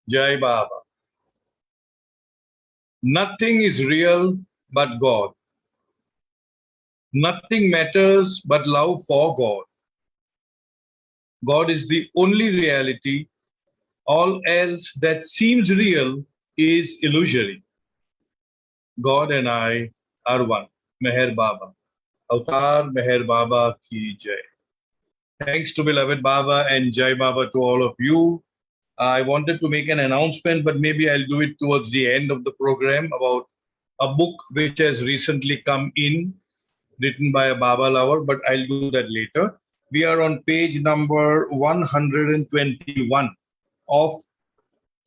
Jai Baba. Nothing is real but God. Nothing matters but love for God. God is the only reality. All else that seems real is illusory. God and I are one. Meher Baba. Avatar Meher Baba ki jai. Thanks to beloved Baba and Jai Baba to all of you. I wanted to make an announcement, but maybe I'll do it towards the end of the program about a book which has recently come in, written by a Baba lover, but I'll do that later. We are on page number 121 of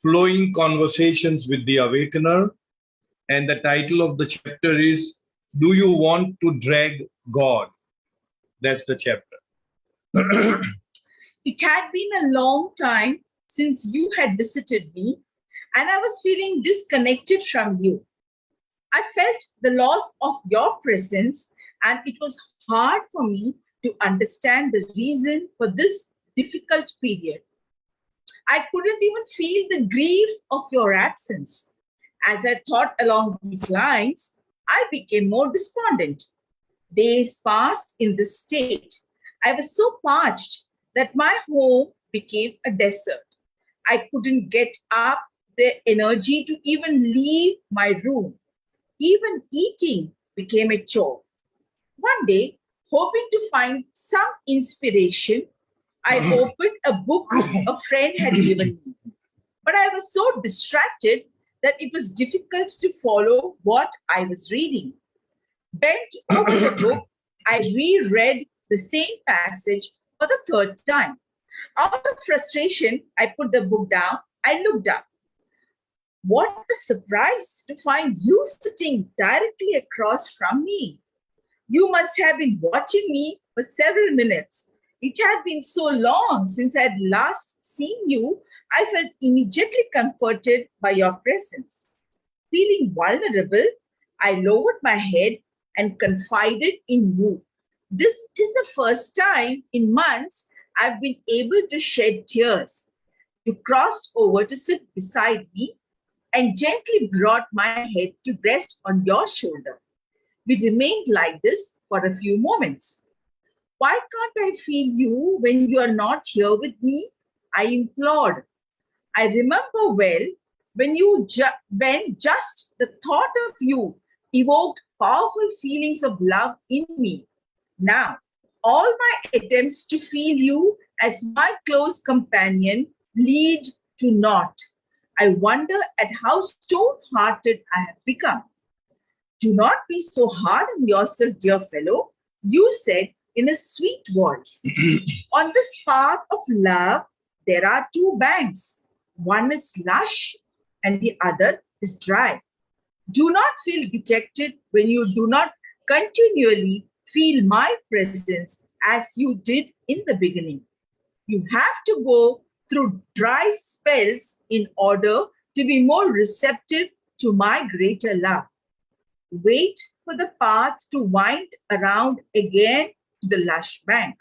Flowing Conversations with the Awakener, and the title of the chapter is Do You Want to Drag God? That's the chapter. It had been a long time since you had visited me, and I was feeling disconnected from you. I felt the loss of your presence, and it was hard for me to understand the reason for this difficult period. I couldn't even feel the grief of your absence. As I thought along these lines, I became more despondent. Days passed in this state. I was so parched that my home became a desert. I couldn't get up the energy to even leave my room. Even eating became a chore. One day, hoping to find some inspiration, I opened a book a friend had given me. But I was so distracted that it was difficult to follow what I was reading. Bent over the book, I reread the same passage for the third time. Out of frustration, I put the book down. I looked up. What a surprise to find you sitting directly across from me. You must have been watching me for several minutes. It had been so long since I had last seen you, I felt immediately comforted by your presence. Feeling vulnerable, I lowered my head and confided in you. This is the first time in months I've been able to shed tears. You crossed over to sit beside me and gently brought my head to rest on your shoulder. We remained like this for a few moments. Why can't I feel you when you are not here with me? I implored. I remember well when just the thought of you evoked powerful feelings of love in me. Now, all my attempts to feel you as my close companion lead to naught. I wonder at how stone-hearted I have become. Do not be so hard on yourself, dear fellow, you said in a sweet voice. On this path of love, there are two banks. One is lush and the other is dry. Do not feel dejected when you do not continually feel my presence as you did in the beginning. You have to go through dry spells in order to be more receptive to my greater love. Wait for the path to wind around again to the lush bank.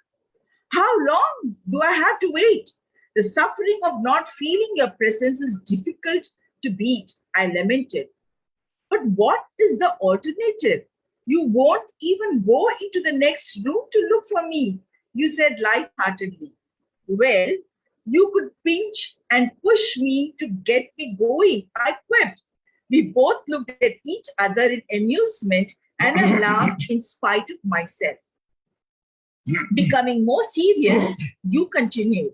How long do I have to wait? The suffering of not feeling your presence is difficult to beat, I lamented. But what is the alternative? You won't even go into the next room to look for me, you said lightheartedly. Well, you could pinch and push me to get me going, I quipped. We both looked at each other in amusement and I laughed in spite of myself. Becoming more serious, you continued.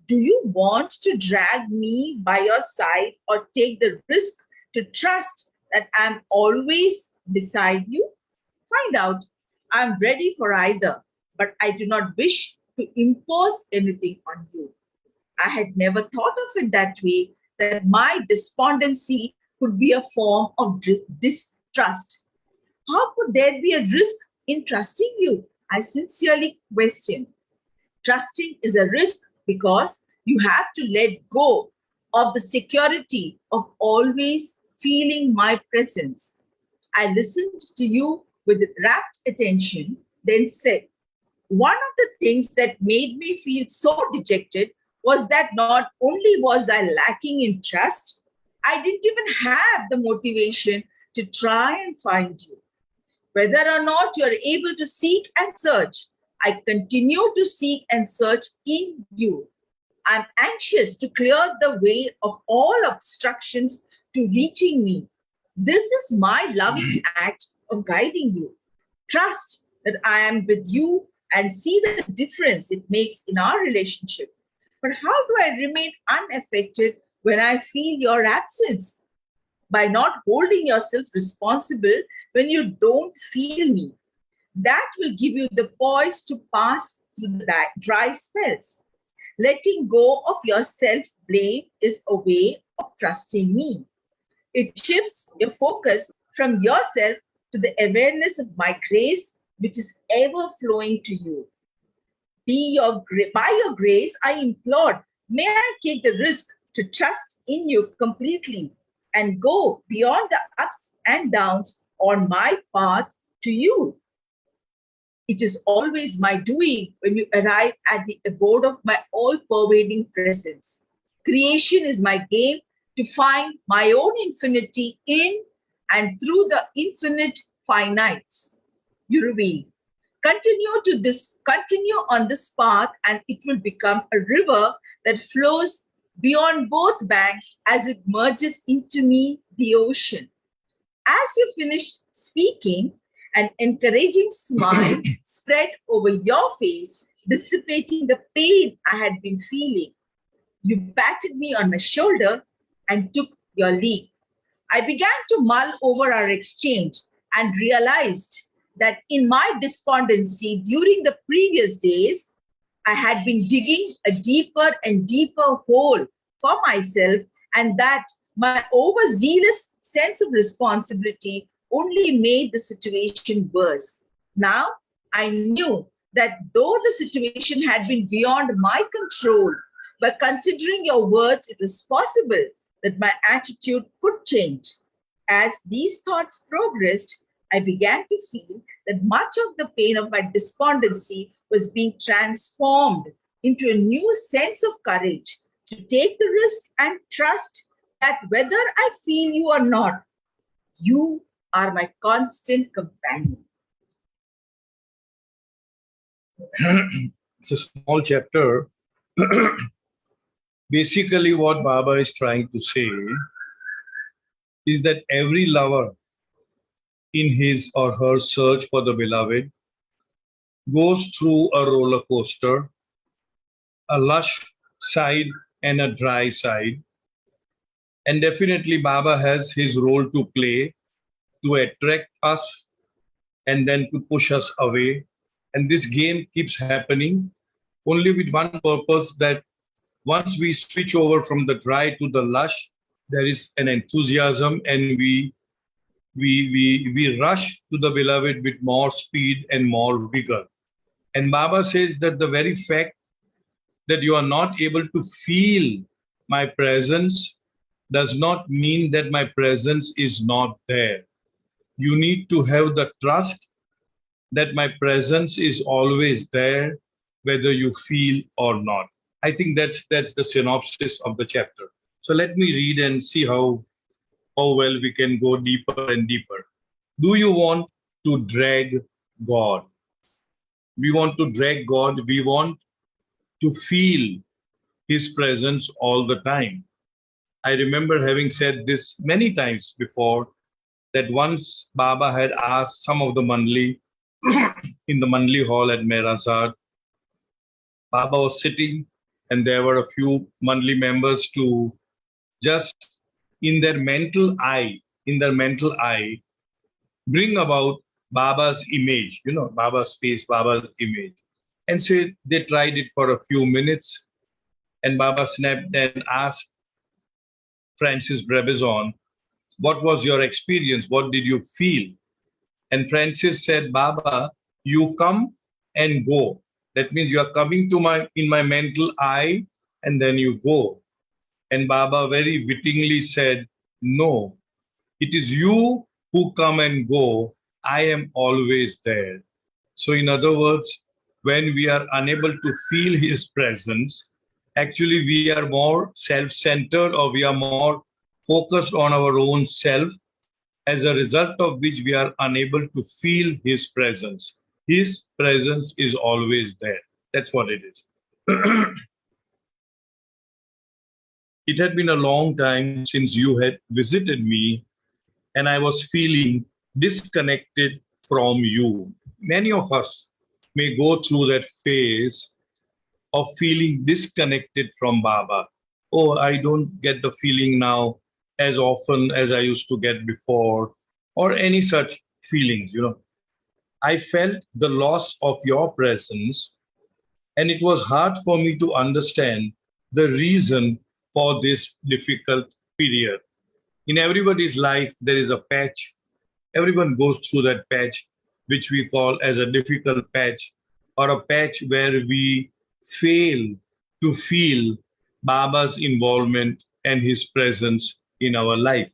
Do you want to drag me by your side or take the risk to trust that I'm always beside you? Find out. I'm ready for either, but I do not wish to impose anything on you. I had never thought of it that way, that my despondency could be a form of distrust. How could there be a risk in trusting you? I sincerely question. Trusting is a risk because you have to let go of the security of always feeling my presence. I listened to you with rapt attention, then said, one of the things that made me feel so dejected was that not only was I lacking in trust, I didn't even have the motivation to try and find you. Whether or not you're able to seek and search, I continue to seek and search in you. I'm anxious to clear the way of all obstructions to reaching me. This is my loving act of guiding you. Trust that I am with you and see the difference it makes in our relationship. But how do I remain unaffected when I feel your absence? By not holding yourself responsible when you don't feel me. That will give you the poise to pass through the dry spells. Letting go of your self-blame is a way of trusting me. It shifts your focus from yourself to the awareness of my grace, which is ever flowing to you. By your grace, I implored, may I take the risk to trust in you completely and go beyond the ups and downs on my path to you. It is always my doing when you arrive at the abode of my all-pervading presence. Creation is my game to find my own infinity in and through the infinite finites you reveal. Continue on this path, and it will become a river that flows beyond both banks as it merges into me, the ocean. As you finish speaking, an encouraging smile spread over your face, dissipating the pain I had been feeling. You patted me on my shoulder and took your leave. I began to mull over our exchange and realized that in my despondency during the previous days, I had been digging a deeper and deeper hole for myself, and that my overzealous sense of responsibility only made the situation worse. Now, I knew that though the situation had been beyond my control, by considering your words, it was possible that my attitude could change. As these thoughts progressed, I began to feel that much of the pain of my despondency was being transformed into a new sense of courage to take the risk and trust that whether I feel you or not, you are my constant companion. It's a small chapter. Basically, what Baba is trying to say is that every lover in his or her search for the beloved goes through a roller coaster, a lush side and a dry side. And definitely Baba has his role to play to attract us and then to push us away. And this game keeps happening only with one purpose, that once we switch over from the dry to the lush, there is an enthusiasm and we rush to the beloved with more speed and more vigor. And Baba says that the very fact that you are not able to feel my presence does not mean that my presence is not there. You need to have the trust that my presence is always there, whether you feel or not. I think that's the synopsis of the chapter. So let me read and see how well we can go deeper and deeper. Do you want to drag God? We want to drag God. We want to feel His presence all the time. I remember having said this many times before, that once Baba had asked some of the Mandli in the Mandli hall at Merazad. Baba was sitting and there were a few Mandli members to just in their mental eye, bring about Baba's image, Baba's face, Baba's image. And so they tried it for a few minutes and Baba snapped and asked Francis Brabazon, what was your experience? What did you feel? And Francis said, Baba, you come and go. That means you are coming to in my mental eye and then you go. And Baba very wittingly said, no, it is you who come and go. I am always there. So in other words, when we are unable to feel His presence, Actually, we are more self-centered, or we are more focused on our own self, as a result of which we are unable to feel his presence. His presence is always there. That's what it is. It had been a long time since you had visited me, and I was feeling disconnected from you. Many of us may go through that phase of feeling disconnected from Baba. Oh, I don't get the feeling now as often as I used to get before, or any such feelings. I felt the loss of your presence, and it was hard for me to understand the reason for this difficult period. In everybody's life, there is a patch. Everyone goes through that patch, which we call as a difficult patch, or a patch where we fail to feel Baba's involvement and his presence in our life.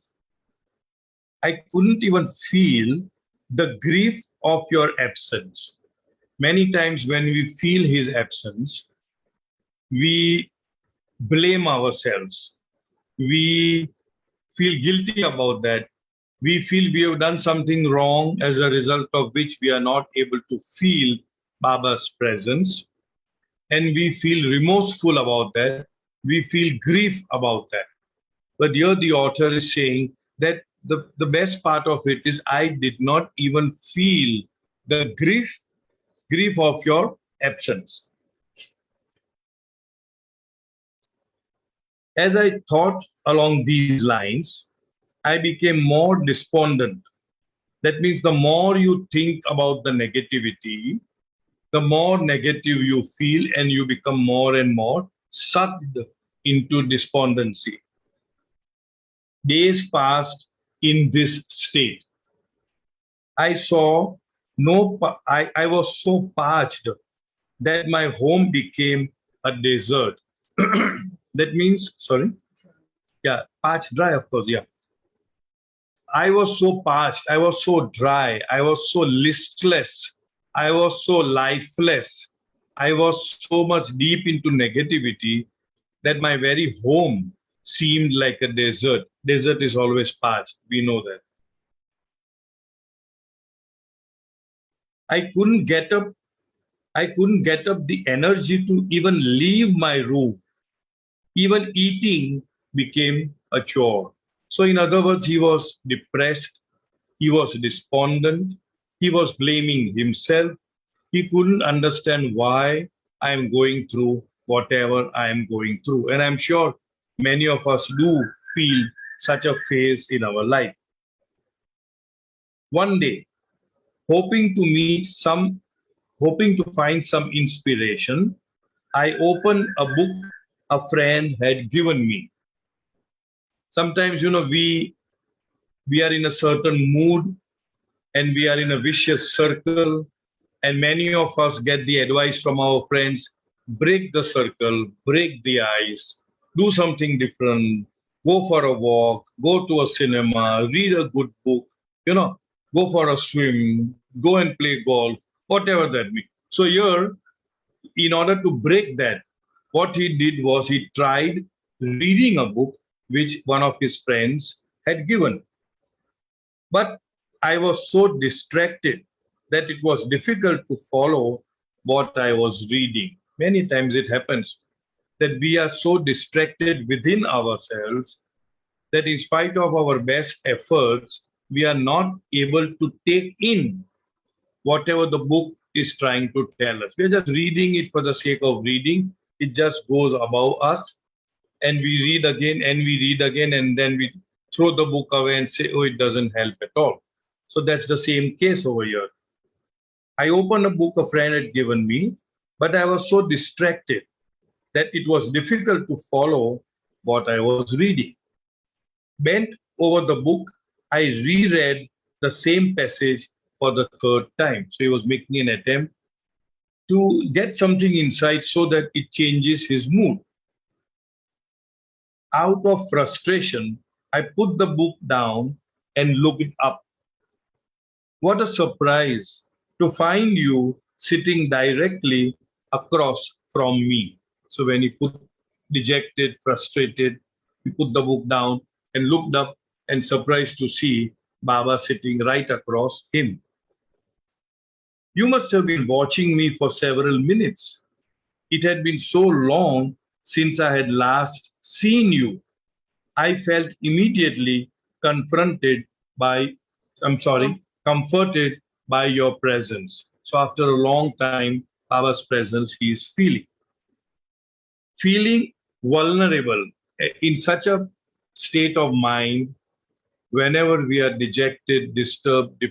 I couldn't even feel the grief of your absence. Many times when we feel his absence, we blame ourselves. We feel guilty about that. We feel we have done something wrong, as a result of which we are not able to feel Baba's presence. And we feel remorseful about that. We feel grief about that. But here the author is saying that the best part of it is I did not even feel the grief of your absence. As I thought along these lines, I became more despondent. That means the more you think about the negativity, the more negative you feel, and you become more and more sucked into despondency. Days passed in this state. I saw I was so parched that my home became a desert. That means, sorry, yeah, parched, dry, of course, yeah. I was so parched, I was so dry, I was so listless, I was so lifeless, I was so much deep into negativity that my very home seemed like a desert. Desert is always parched, we know that. I couldn't get up, I couldn't get up the energy to even leave my room. Even eating became a chore. So, in other words, he was depressed, he was despondent, he was blaming himself. He couldn't understand why I am going through whatever I am going through. And I'm sure many of us do feel such a phase in our life. One day, hoping to meet some, hoping to find some inspiration, I opened a book a friend had given me. Sometimes, we are in a certain mood, and we are in a vicious circle, and many of us get the advice from our friends: break the circle, break the ice, do something different, go for a walk, go to a cinema, read a good book, you know, go for a swim, go and play golf, whatever that means. So here, in order to break that, what he did was he tried reading a book which one of his friends had given. But I was so distracted that it was difficult to follow what I was reading. Many times it happens that we are so distracted within ourselves that in spite of our best efforts, we are not able to take in whatever the book is trying to tell us. We're just reading it for the sake of reading. It just goes above us, and we read again and we read again, and then we throw the book away and say, oh, it doesn't help at all. So that's the same case over here. I opened a book a friend had given me, but I was so distracted that it was difficult to follow what I was reading. Bent over the book, I reread the same passage for the third time. So he was making an attempt to get something inside so that it changes his mood. Out of frustration, I put the book down and looked up. What a surprise to find you sitting directly across from me. So when he put dejected, frustrated. He put the book down and looked up and surprised to see Baba sitting right across him. You must have been watching me for several minutes. It had been so long since I had last seen you. I felt immediately confronted by, comforted by your presence. So after a long time, Baba's presence he is feeling vulnerable in such a state of mind. Whenever we are dejected, disturbed,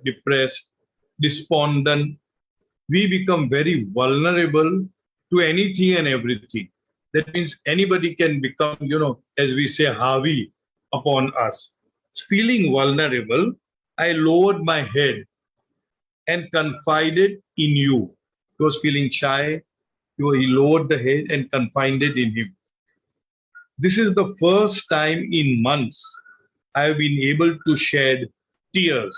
depressed, despondent, we become very vulnerable to anything and everything. That means anybody can become, as we say, Havi upon us. Feeling vulnerable, I lowered my head and confided in you. He was feeling shy. He lowered the head and confided in him. This is the first time in months I have been able to shed tears.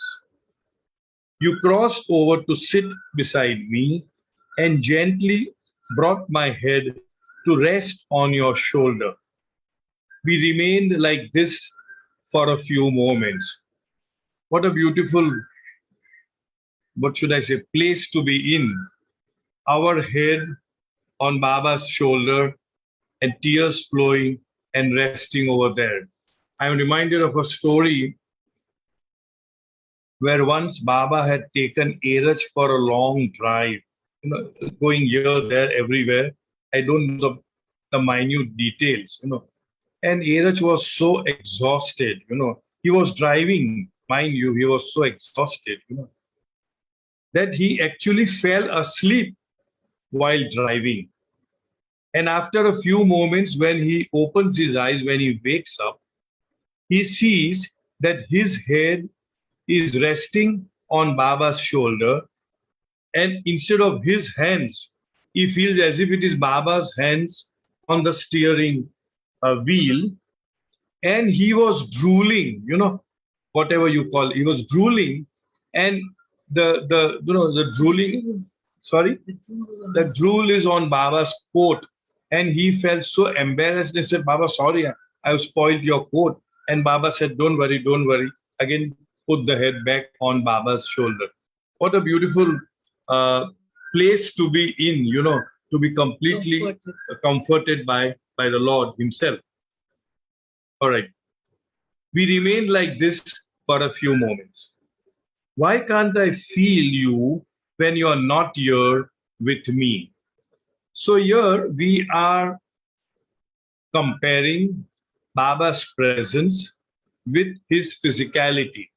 You crossed over to sit beside me and gently brought my head to rest on your shoulder. We remained like this for a few moments. What a beautiful, what should I say, place to be in. Our head on Baba's shoulder and tears flowing and resting over there. I am reminded of a story where once Baba had taken Eraj for a long drive, going here, there, everywhere. I don't know the minute details, And Eraj was so exhausted, He was driving, mind you, he was so exhausted, that he actually fell asleep while driving. And after a few moments, when he opens his eyes, when he wakes up, he sees that his head is resting on Baba's shoulder. And instead of his hands, he feels as if it is Baba's hands on the steering wheel. And he was drooling, whatever you call it. He was drooling. And the drooling, sorry, the drool is on Baba's coat. And he felt so embarrassed. He said, Baba, sorry, I have spoiled your coat. And Baba said, don't worry, don't worry. Again, put the head back on Baba's shoulder. What a beautiful place to be in, to be completely comforted by the Lord himself. All right. We remained like this for a few moments. Why can't I feel you when you are not here with me? So here we are comparing Baba's presence with his physicality.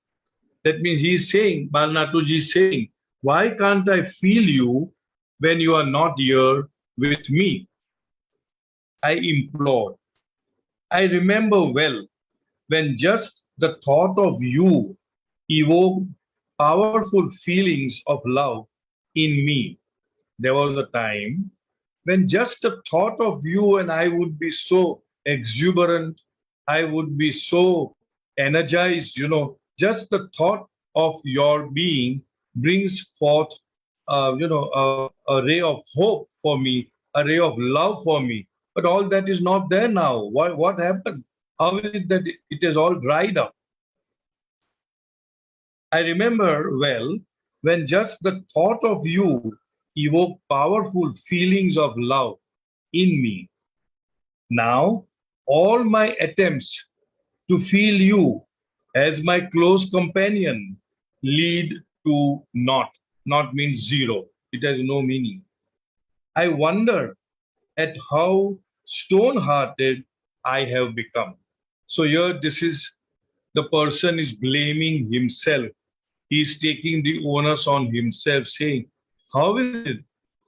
That means he's saying, Balnatuji is saying, why can't I feel you when you are not here with me? I implored. I remember well when just the thought of you evoked powerful feelings of love in me. There was a time when just the thought of you and I would be so exuberant, I would be so energized, just the thought of your being brings forth, a ray of hope for me, a ray of love for me. But all that is not there now. What happened? How is it that it is all dried up? I remember well when just the thought of you evoked powerful feelings of love in me. Now, all my attempts to feel you as my close companion lead to naught. Naught means zero. It has no meaning. I wonder at how stone-hearted I have become. So here the person is blaming himself. He is taking the onus on himself, saying, how is it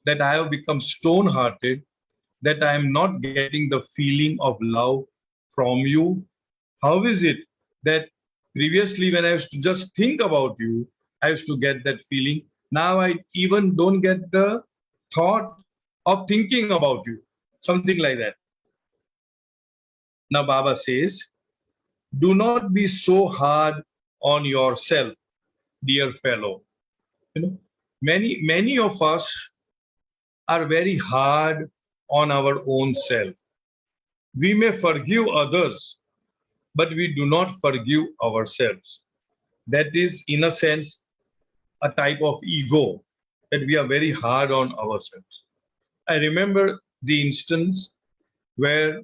that I have become stone-hearted, that I am not getting the feeling of love from you? How is it that previously when I used to just think about you, I used to get that feeling. Now I even don't get the thought of thinking about you. Something like that. Now Baba says, do not be so hard on yourself, dear fellow. Many of us are very hard on our own self. we may forgive others, but we do not forgive ourselves. That is, in a sense, a type of ego, that we are very hard on ourselves. I remember the instance where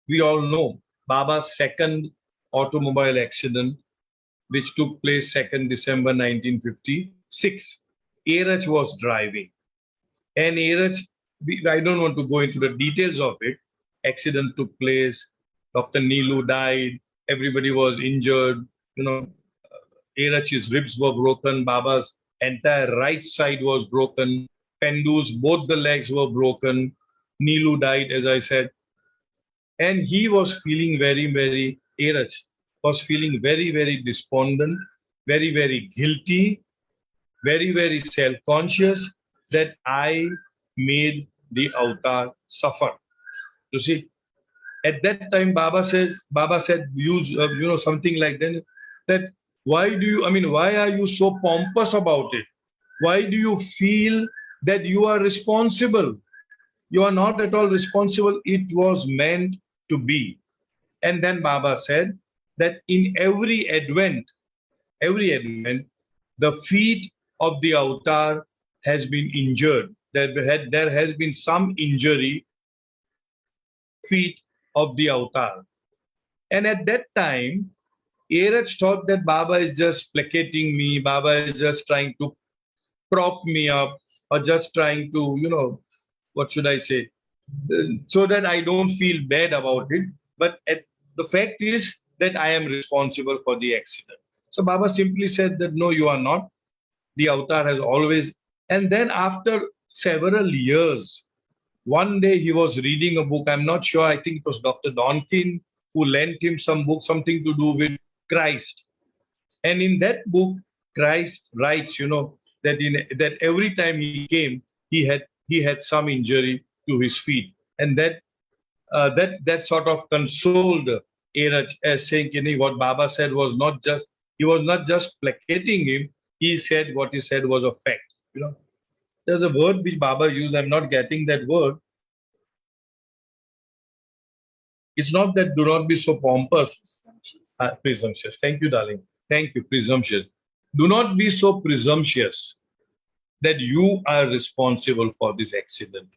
we all know Baba's second automobile accident, which took place 2nd December 1956. Erach was driving. And Erach, I don't want to go into the details of it. Accident took place. Dr. Neelu died. Everybody was injured. You know, Erach's ribs were broken. Baba's entire right side was broken. Pendu's both the legs were broken. Neelu died, as I said. And he was feeling very, Erach was feeling very despondent, very guilty, very self-conscious that I made the avatar suffer. You see, at that time, Baba said, use, something like that why are you so pompous about it? Why do you feel that you are responsible? You are not at all responsible. It was meant to be. And then Baba said that in every advent, the feet of the avatar has been injured. There has been some injury feet of the avatar. And at that time, Erach thought that Baba is just placating me, Baba is just trying to prop me up, or just trying to, what should I say, so that I don't feel bad about it. But the fact is that I am responsible for the accident. So Baba simply said that, no, you are not. The avatar has always. And then after several years, one day he was reading a book. I'm not sure. I think it was Dr. Donkin who lent him some book, something to do with Christ. And in that book, Christ writes, that every time he came, he had some injury to his feet, and that sort of consoled Erach, as saying, what Baba said was not just, he was not just placating him. He said what he said was a fact. There's a word which Baba used. I'm not getting that word. It's not that do not be so pompous. Presumptuous. Thank you, darling. Thank you. Presumptuous. Do not be so presumptuous that you are responsible for this accident.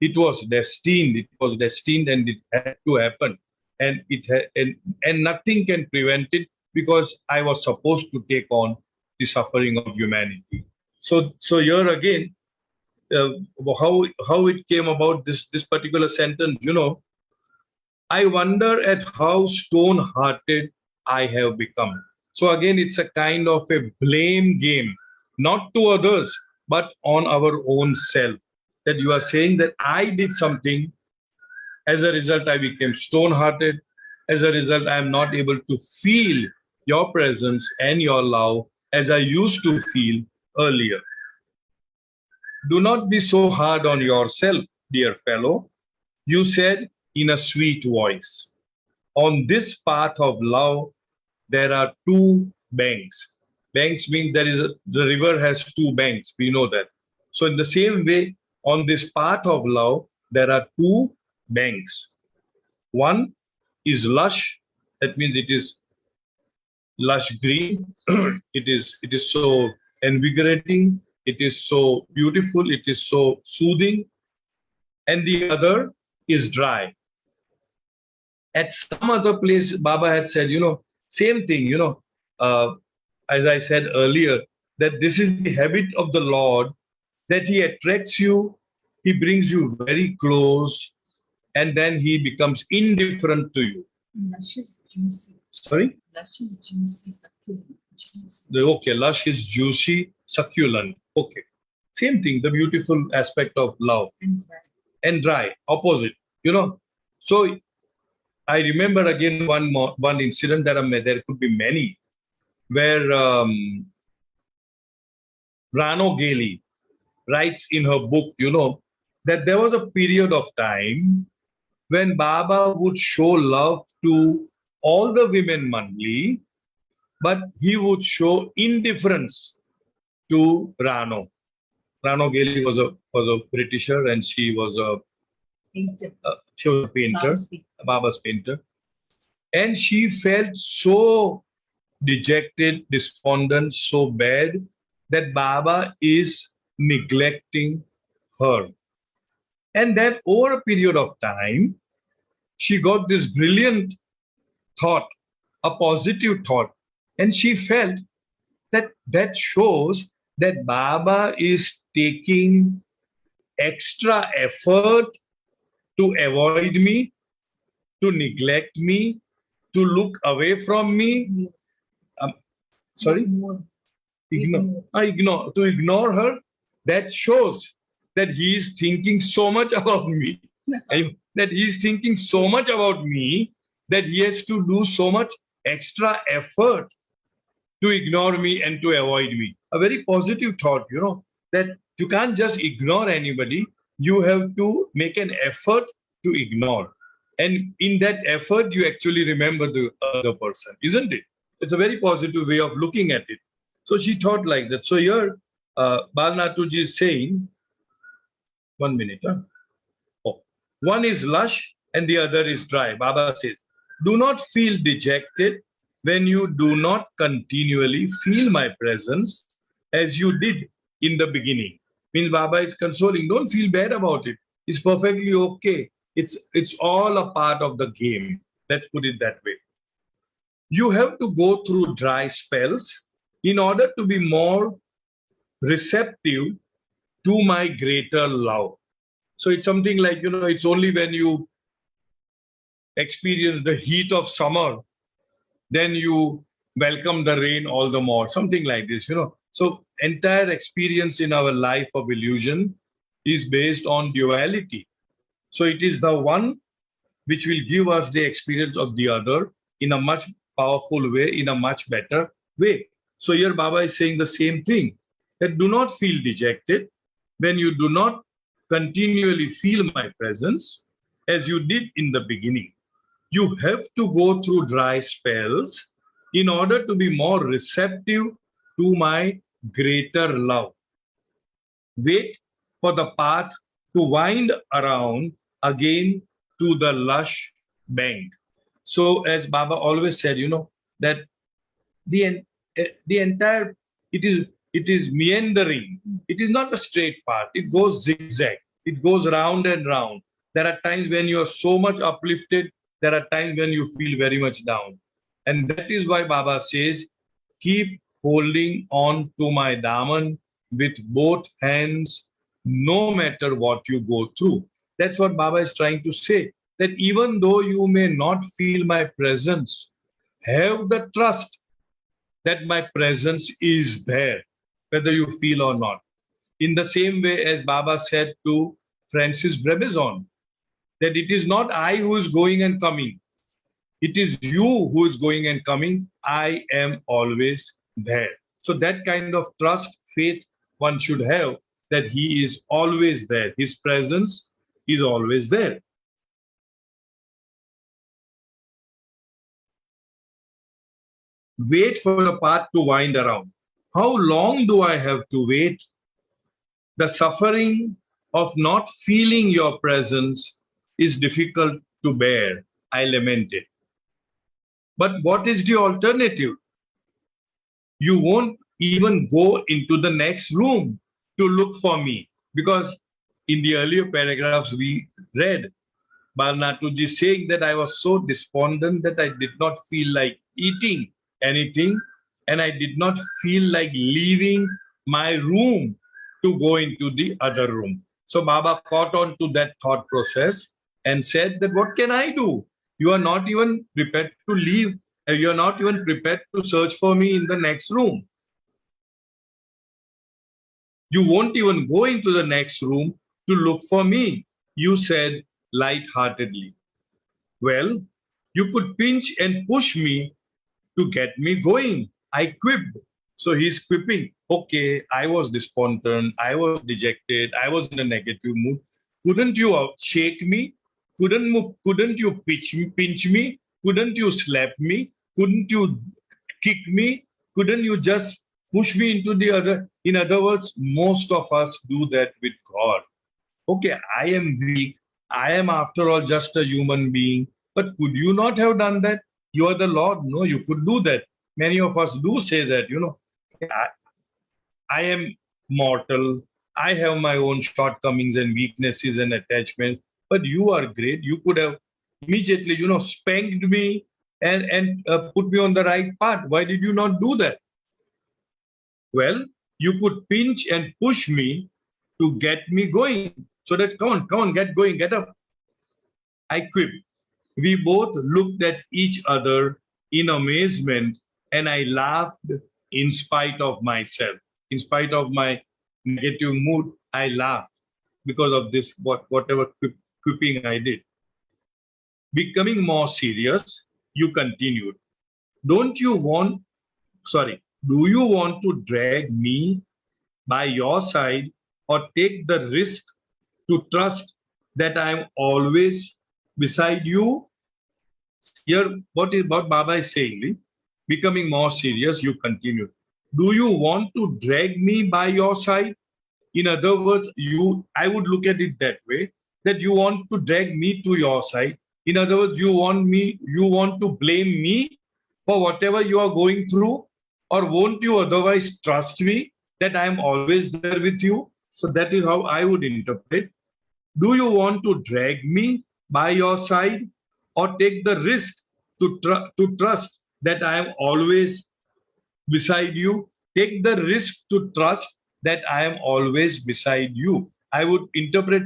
It was destined. It was destined, and it had to happen. And and nothing can prevent it, because I was supposed to take on the suffering of humanity. So here again, how it came about, this particular sentence, I wonder at how stone-hearted I have become. So again, it's a kind of a blame game, not to others, but on our own self. That you are saying that I did something, as a result I became stone-hearted, as a result I am not able to feel your presence and your love as I used to feel earlier. Do not be so hard on yourself, dear fellow, you said in a sweet voice. On this path of love, there are two banks. Banks mean the river has two banks. We know that. So in the same way, on this path of love, there are two banks. One is lush. That means it is lush green. it is so invigorating. It is so beautiful. It is so soothing. And the other is dry. At some other place, Baba had said, same thing, as I said earlier, that this is the habit of the Lord, that he attracts you, he brings you very close, and then he becomes indifferent to you. Lush is juicy. Sorry? Lush is juicy, succulent. Juicy. Okay, lush is juicy, succulent. Okay. Same thing, the beautiful aspect of love. And dry, opposite, So I remember again one incident. There could be many, where Rano Gailey writes in her book, that there was a period of time when Baba would show love to all the women monthly, but he would show indifference to Rano. Rano Gailey was a Britisher, and she was Painter. She was a painter, Baba's painter. a Baba's painter. And she felt so dejected, despondent, so bad that Baba is neglecting her. And then over a period of time, she got this brilliant thought, a positive thought. And she felt that that shows that Baba is taking extra effort to avoid me, to neglect me, to look away from me. Um, sorry? To ignore her. That shows that he is thinking so much about me. That he is thinking so much about me that he has to do so much extra effort to ignore me and to avoid me. A very positive thought, that you can't just ignore anybody. You have to make an effort to ignore. And in that effort, you actually remember the other person, isn't it? It's a very positive way of looking at it. So she thought like that. So here, Balnatuji is saying, 1 minute. Oh, one is lush and the other is dry. Baba says, do not feel dejected when you do not continually feel my presence as you did in the beginning. Means Baba is consoling. Don't feel bad about it. It's perfectly okay. It's all a part of the game. Let's put it that way. You have to go through dry spells in order to be more receptive to my greater love. So it's something like, it's only when you experience the heat of summer, then you welcome the rain all the more, something like this, So entire experience in our life of illusion is based on duality. So it is the one which will give us the experience of the other in a much powerful way, in a much better way. So here Baba is saying the same thing, that do not feel dejected when you do not continually feel my presence as you did in the beginning. You have to go through dry spells in order to be more receptive to my greater love. Wait for the path to wind around again to the lush bank. So as Baba always said, that the entire, it is meandering. It is not a straight path. It goes zigzag. It goes round and round. There are times when you are so much uplifted. There are times when you feel very much down. And that is why Baba says, keep holding on to my Daman with both hands, no matter what you go through. That's what Baba is trying to say, that even though you may not feel my presence, have the trust that my presence is there, whether you feel or not. In the same way as Baba said to Francis Brabazon, that it is not I who is going and coming. It is you who is going and coming. I am always there. So that kind of trust, faith one should have, that he is always there. His presence is always there. Wait for the path to wind around. How long do I have to wait? The suffering of not feeling your presence is difficult to bear. I lament it. But what is the alternative? You won't even go into the next room to look for me, because in the earlier paragraphs we read, Balnatuji saying that I was so despondent that I did not feel like eating anything, and I did not feel like leaving my room to go into the other room. So Baba caught on to that thought process and said that what can I do? You are not even prepared to leave. You are not even prepared to search for me in the next room. You won't even go into the next room to look for me, you said light-heartedly. Well, you could pinch and push me to get me going. I quipped. So he's quipping. Okay, I was despondent. I was dejected. I was in a negative mood. Couldn't you shake me? Couldn't you pinch me? Couldn't you slap me? Couldn't you kick me? Couldn't you just push me into the other? In other words, most of us do that with God. Okay, I am weak. I am after all just a human being. But could you not have done that? You are the Lord. No, you could do that. Many of us do say that, I am mortal. I have my own shortcomings and weaknesses and attachments. But you are great. You could have immediately, spanked me and put me on the right path. Why did you not do that? Well, you could pinch and push me to get me going. So that, come on, get going, get up. I quipped. We both looked at each other in amazement, and I laughed in spite of myself. In spite of my negative mood, I laughed because of this, whatever quipping I did. Becoming more serious, you continued. Don't you want, sorry, do you want to drag me by your side or take the risk to trust that I am always beside you? Here, what Baba is saying, becoming more serious, you continue. Do you want to drag me by your side? In other words, I would look at it that way, that you want to drag me to your side. In other words, you want to blame me for whatever you are going through, or won't you otherwise trust me that I am always there with you? So that is how I would interpret. Do you want to drag me by your side or take the risk to trust that I am always beside you? Take the risk to trust that I am always beside you. I would interpret,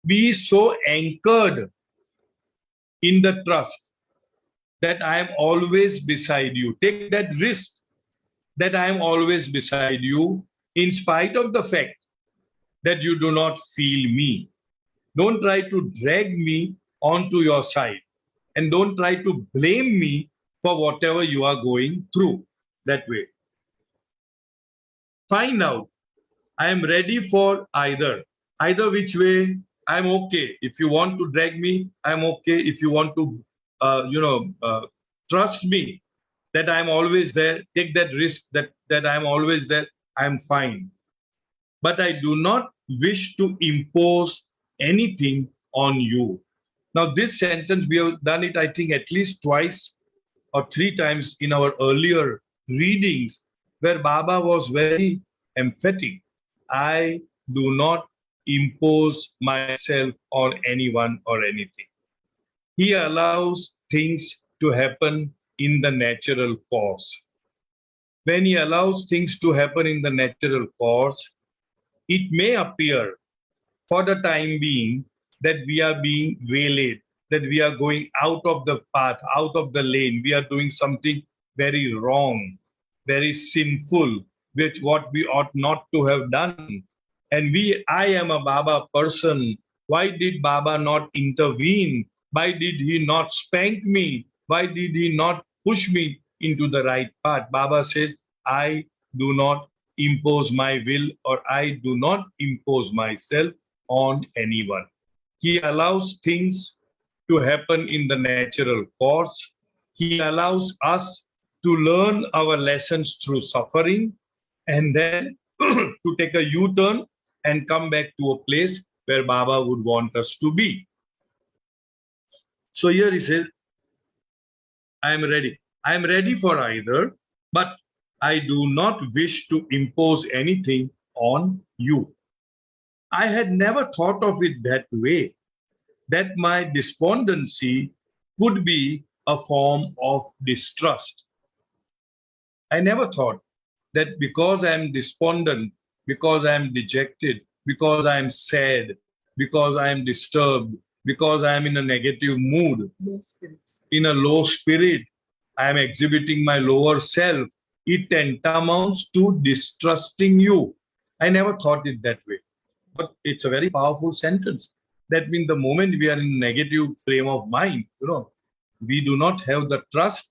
be so anchored in the trust that I am always beside you. Take that risk that I am always beside you in spite of the fact that you do not feel me. Don't try to drag me onto your side, and don't try to blame me for whatever you are going through. That way. Find out. I am ready for either. Either which way, I'm okay. If you want to drag me, I'm okay. If you want to, trust me that I'm always there, take that risk that I'm always there, I'm fine. But I do not wish to impose anything on you. Now, this sentence, we have done it, I think, at least twice or three times in our earlier readings, where Baba was very emphatic. I do not impose myself on anyone or anything. He allows things to happen in the natural course. When he allows things to happen in the natural course, it may appear for the time being that we are being waylaid, that we are going out of the path, out of the lane. We are doing something very wrong, very sinful, which what we ought not to have done. And I am a Baba person. Why did Baba not intervene? Why did he not spank me? Why did he not push me into the right path? Baba says, I do not impose my will, or I do not impose myself on anyone. He allows things to happen in the natural course. He allows us to learn our lessons through suffering, and then to take a U-turn and come back to a place where Baba would want us to be. So here he says, I am ready. I am ready for either, but I do not wish to impose anything on you. I had never thought of it that way, that my despondency could be a form of distrust. I never thought that because I am despondent, because I am dejected, because I am sad, because I am disturbed, because I am in a negative mood, in a low spirit, I am exhibiting my lower self, it tantamounts to distrusting you. I never thought it that way. But it's a very powerful sentence. That means the moment we are in a negative frame of mind, we do not have the trust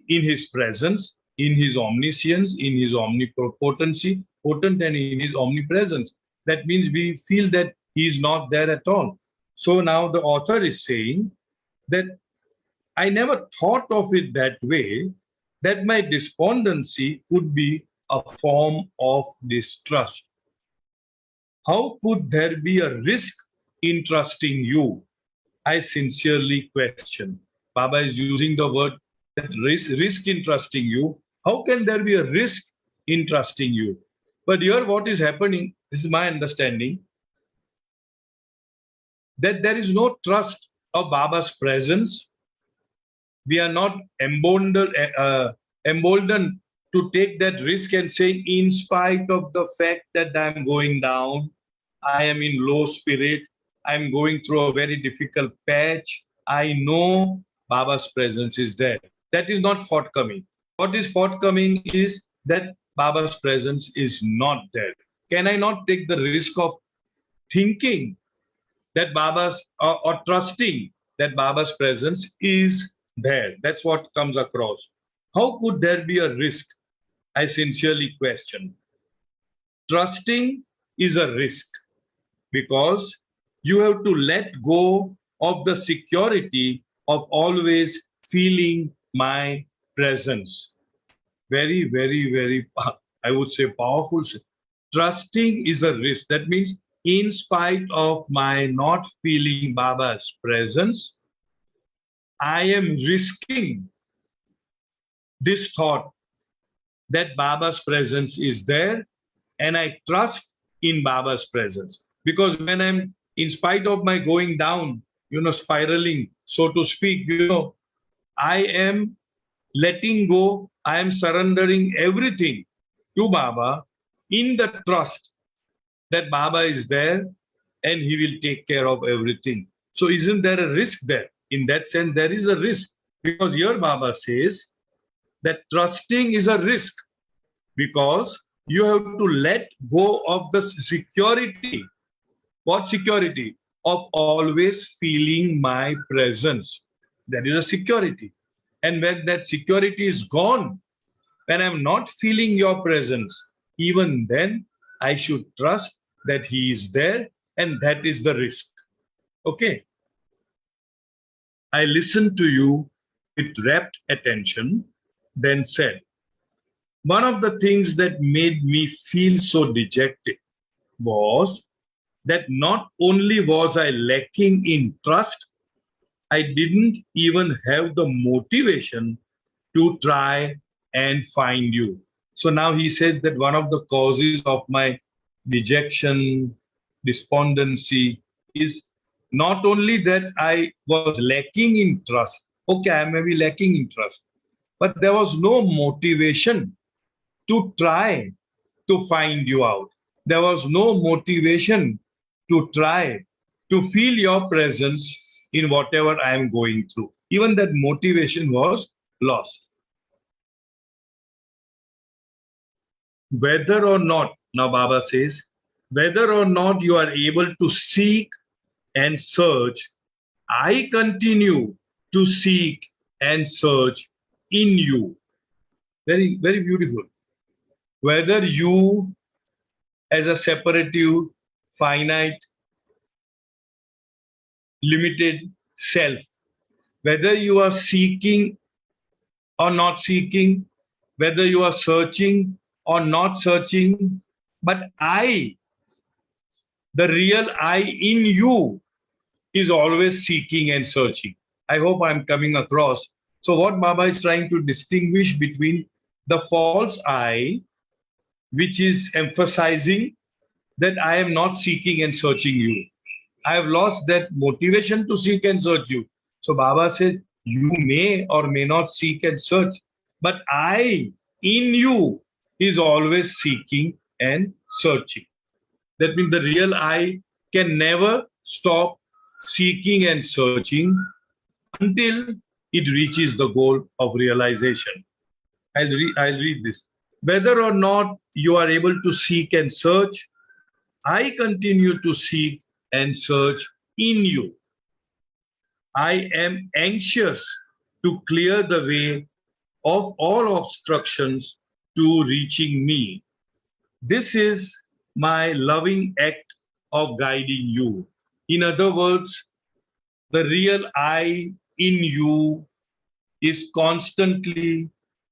in his presence, in his omniscience, in his omnipotency, potent, and in his omnipresence. That means we feel that he is not there at all. So now the author is saying that I never thought of it that way, that my despondency could be a form of distrust. How could there be a risk in trusting you? I sincerely question. Baba is using the word risk in trusting you. How can there be a risk in trusting you? But here, what is happening, this is my understanding, that there is no trust of Baba's presence. We are not emboldened to take that risk and say, in spite of the fact that I'm going down, I am in low spirit, I'm going through a very difficult patch, I know Baba's presence is there. That is not forthcoming. What is forthcoming is that Baba's presence is not there. Can I not take the risk of thinking that Baba's or trusting that Baba's presence is there? That's what comes across. How could there be a risk? I sincerely question. Trusting is a risk because you have to let go of the security of always feeling my presence. Very, very, very, I would say, powerful. Trusting is a risk. That means, in spite of my not feeling Baba's presence, I am risking this thought that Baba's presence is there, and I trust in Baba's presence. Because when I'm, in spite of my going down, spiraling, so to speak, I am letting go, I am surrendering everything to Baba in the trust that Baba is there and he will take care of everything. So isn't there a risk there? In that sense, there is a risk, because here Baba says that trusting is a risk because you have to let go of the security. What security? Of always feeling my presence. That is a security. And when that security is gone, when I'm not feeling your presence, even then I should trust that he is there, and that is the risk. Okay. I listened to you with rapt attention, then said, one of the things that made me feel so dejected was that not only was I lacking in trust, I didn't even have the motivation to try and find you. So now he says that one of the causes of my dejection, despondency is not only that I was lacking in trust. Okay, I may be lacking in trust, but there was no motivation to try to find you out. There was no motivation to try to feel your presence in whatever I am going through. Even that motivation was lost. Whether or not, now Baba says, whether or not you are able to seek and search, I continue to seek and search in you. Very, very beautiful. Whether you, as a separative, finite, limited self, whether you are seeking or not seeking, whether you are searching or not searching, but I, the real I in you, is always seeking and searching. I hope I'm coming across. So what Baba is trying to distinguish between the false I, which is emphasizing that I am not seeking and searching you. I have lost that motivation to seek and search you. So Baba says, you may or may not seek and search, but I in you is always seeking and searching. That means the real I can never stop seeking and searching until it reaches the goal of realization. I'll read this. Whether or not you are able to seek and search, I continue to seek and search in you. I am anxious to clear the way of all obstructions to reaching me. This is my loving act of guiding you. In other words, the real I in you is constantly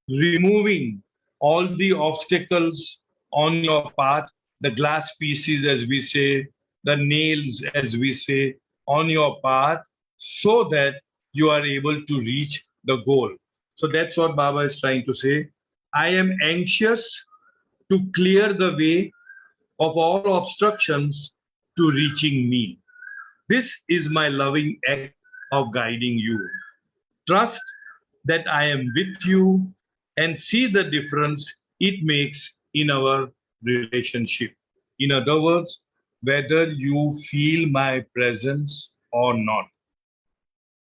removing all the obstacles on your path the glass pieces, as we say, the nails, as we say, on your path, so that you are able to reach the goal. So that's what Baba is trying to say. I am anxious to clear the way of all obstructions to reaching me. This is my loving act of guiding you. Trust that I am with you and see the difference it makes in our relationship. In other words, whether you feel my presence or not.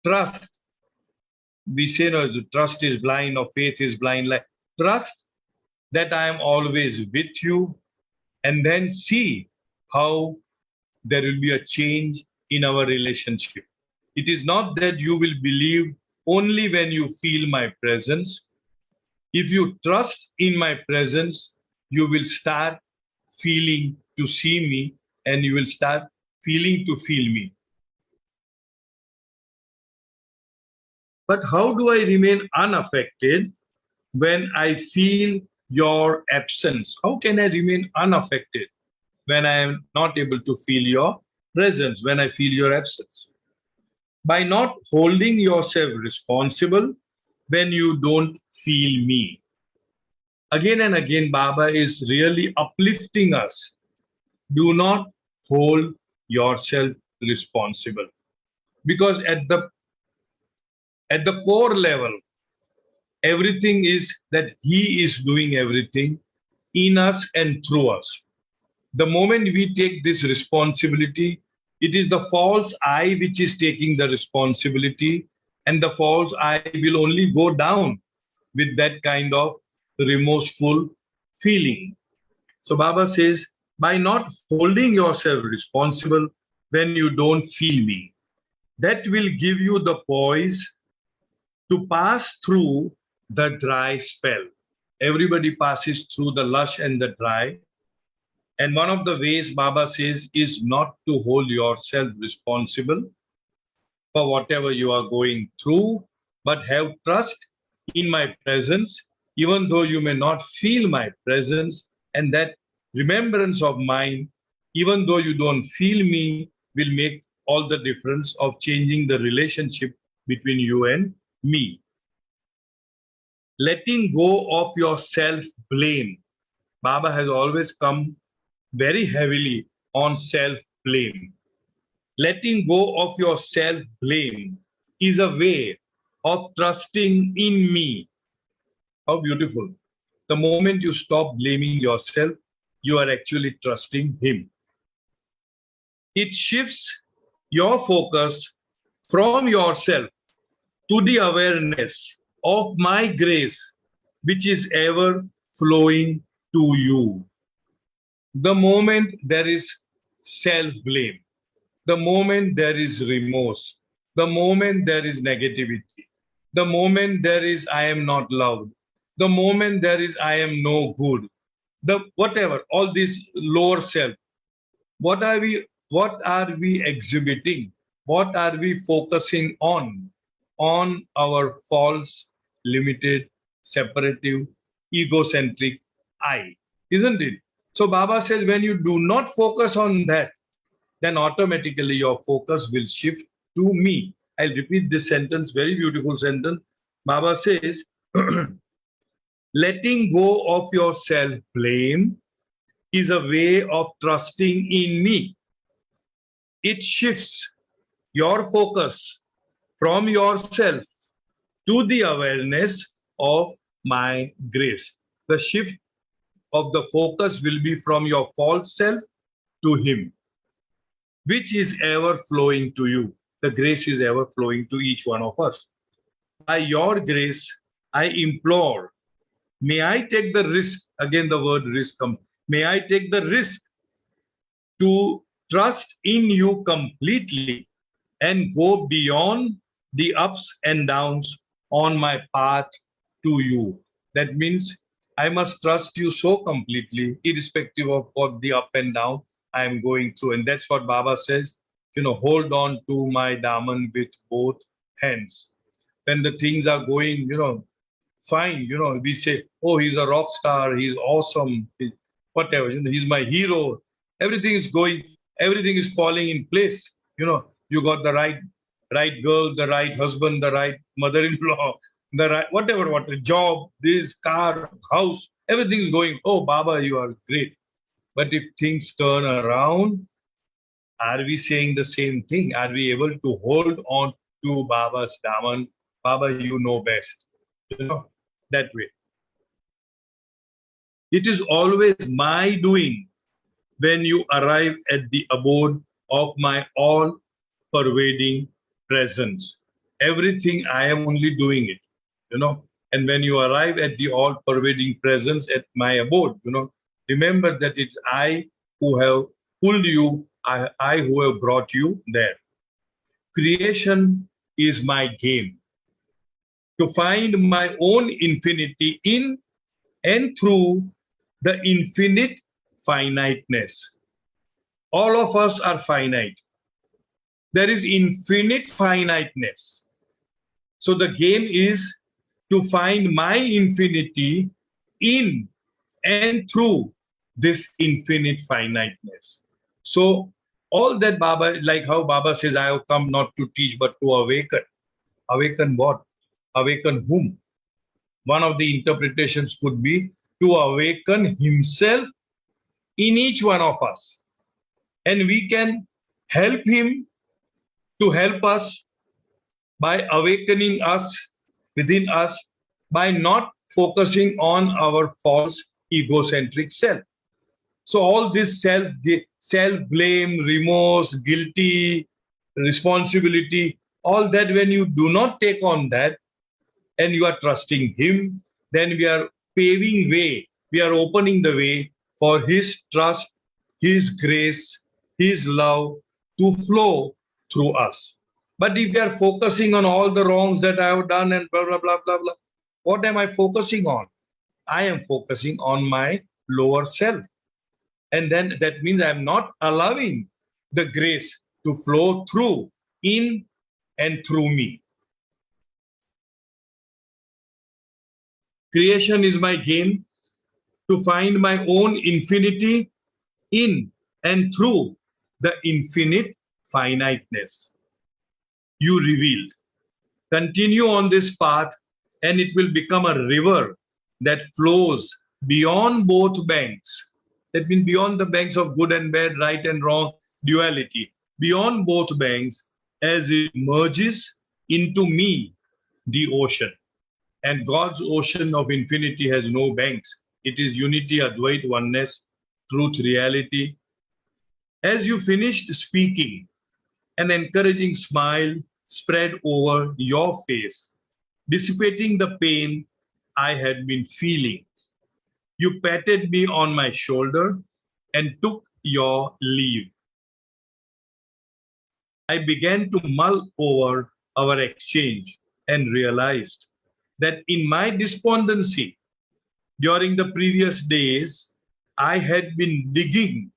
Trust. We say no, trust is blind or faith is blind. Like trust that I am always with you, and then see how there will be a change in our relationship. It is not that you will believe only when you feel my presence. If you trust in my presence, you will start feeling to see me, and you will start feeling to feel me. But how do I remain unaffected when I feel your absence? How can I remain unaffected when I am not able to feel your presence, when I feel your absence? By not holding yourself responsible when you don't feel me. Again and again, Baba is really uplifting us. Do not hold yourself responsible. Because at the core level, everything is that He is doing everything in us and through us. The moment we take this responsibility, it is the false I which is taking the responsibility, and the false I will only go down with that kind of remorseful feeling. So Baba says, by not holding yourself responsible when you don't feel me, that will give you the poise to pass through the dry spell. Everybody passes through the lush and the dry. And one of the ways Baba says is not to hold yourself responsible for whatever you are going through, but have trust in my presence, even though you may not feel my presence, and that remembrance of mine, even though you don't feel me, will make all the difference of changing the relationship between you and me. Letting go of your self-blame. Baba has always come very heavily on self-blame. Letting go of your self-blame is a way of trusting in me. How beautiful. The moment you stop blaming yourself, you are actually trusting Him. It shifts your focus from yourself to the awareness of my grace, which is ever flowing to you. The moment there is self-blame, the moment there is remorse, the moment there is negativity, the moment there is I am not loved, the moment there is I am no good, the whatever, all this lower self, what are we exhibiting? What are we focusing on? On our false, limited, separative, egocentric I, isn't it? So Baba says when you do not focus on that, then automatically your focus will shift to me. I'll repeat this sentence, very beautiful sentence. Baba says, letting go of your self-blame is a way of trusting in me. It shifts your focus from yourself to the awareness of my grace. The shift of the focus will be from your false self to Him, which is ever flowing to you. The grace is ever flowing to each one of us. By your grace, I implore, may I take the risk, again the word risk comes, may I take the risk to trust in you completely and go beyond the ups and downs on my path to you. That means I must trust you so completely, irrespective of what the up and down I am going through. And that's what Baba says, hold on to my daman with both hands. When the things are going, fine, we say, oh, he's a rock star, he's awesome. whatever. He's my hero. Everything is going, everything is falling in place. You got the right girl, the right husband, the right mother-in-law, the right whatever, job, this car, house, everything is going. Oh, Baba, you are great. But if things turn around, are we saying the same thing? Are we able to hold on to Baba's daman? Baba, you know best. That way. It is always my doing when you arrive at the abode of my all-pervading presence. Everything I am only doing it. And when you arrive at the all-pervading presence at my abode, remember that it's I who have pulled you, I who have brought you there. Creation is my game. To find my own infinity in and through the infinite finiteness. All of us are finite. There is infinite finiteness. So the game is to find my infinity in and through this infinite finiteness. So all that Baba, like how Baba says, I have come not to teach but to awaken. Awaken what? Awaken whom? One of the interpretations could be to awaken himself in each one of us. And we can help him to help us by awakening us within us, by not focusing on our false egocentric self. So all this self-blame, remorse, guilty, responsibility, all that, when you do not take on that and you are trusting him, then we are paving way, we are opening the way for his trust, his grace, his love to flow through us. But if we are focusing on all the wrongs that I have done and blah, blah, blah, blah, blah, what am I focusing on? I am focusing on my lower self. And then that means I am not allowing the grace to flow through, in and through me. Creation is my game to find my own infinity in and through the infinite finiteness you revealed. Continue on this path and it will become a river that flows beyond both banks. That means beyond the banks of good and bad, right and wrong, duality. Beyond both banks as it merges into me, the ocean. And God's ocean of infinity has no banks. It is unity, Advait, oneness, truth, reality. As you finished speaking, an encouraging smile spread over your face, dissipating the pain I had been feeling. You patted me on my shoulder and took your leave. I began to mull over our exchange and realized that in my despondency during the previous days, I had been digging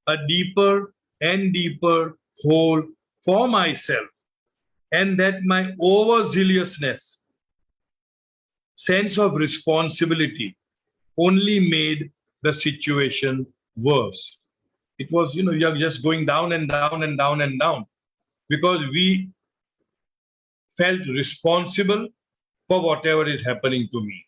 a deeper and deeper hole for myself, and that my overzealousness, sense of responsibility, only made the situation worse. It was, we are just going down and down and down and down because we felt responsible for whatever is happening to me.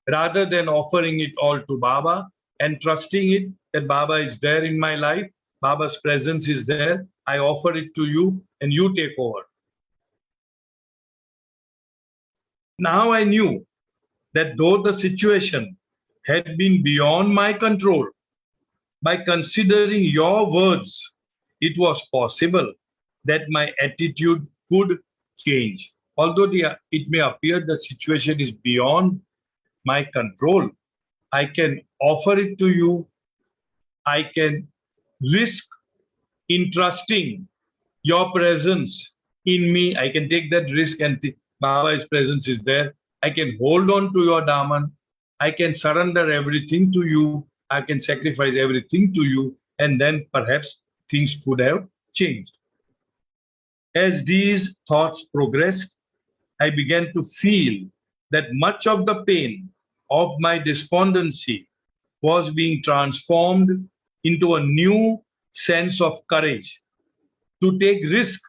Rather than offering it all to Baba and trusting it that Baba is there in my life, Baba's presence is there, I offer it to you and you take over. Now I knew that though the situation had been beyond my control, by considering your words, it was possible that my attitude could change. Although it may appear the situation is beyond my control, I can offer it to you. I can risk in trusting your presence in me. I can take that risk and Baba's presence is there. I can hold on to your daman. I can surrender everything to you. I can sacrifice everything to you. And then perhaps things could have changed. As these thoughts progressed, I began to feel that much of the pain of my despondency was being transformed into a new sense of courage to take risk